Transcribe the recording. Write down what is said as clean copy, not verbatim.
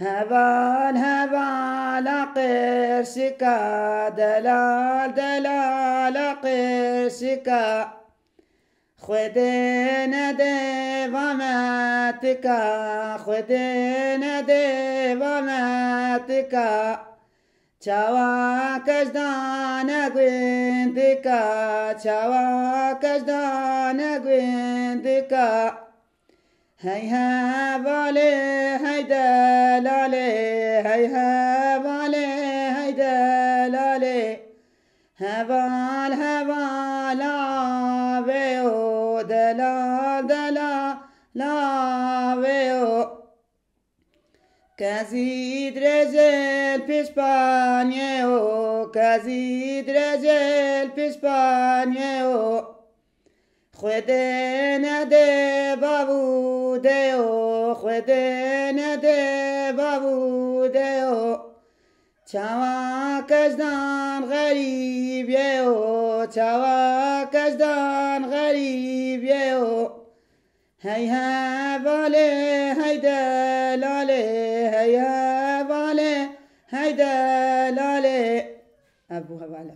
هبال هبال قرشكا دلال دلال قرشكا خودين دوامتكا خودين دوامتكا چاوا کجدان گویندکا چاوا کجدان گویندکا هی هواله هی دلاله هی هواله هی دلاله هوال هوال آویو دلال دلال آویو کزید رجل پیش پانیو کزید رجل پیش پانیو خودی نده بابوده او خودی نده بابوده او چاوا کجدان غریبیه او چاوا کجدان غریبیه او هی هواله هی دلاله هی هواله هی دلاله ابو هواله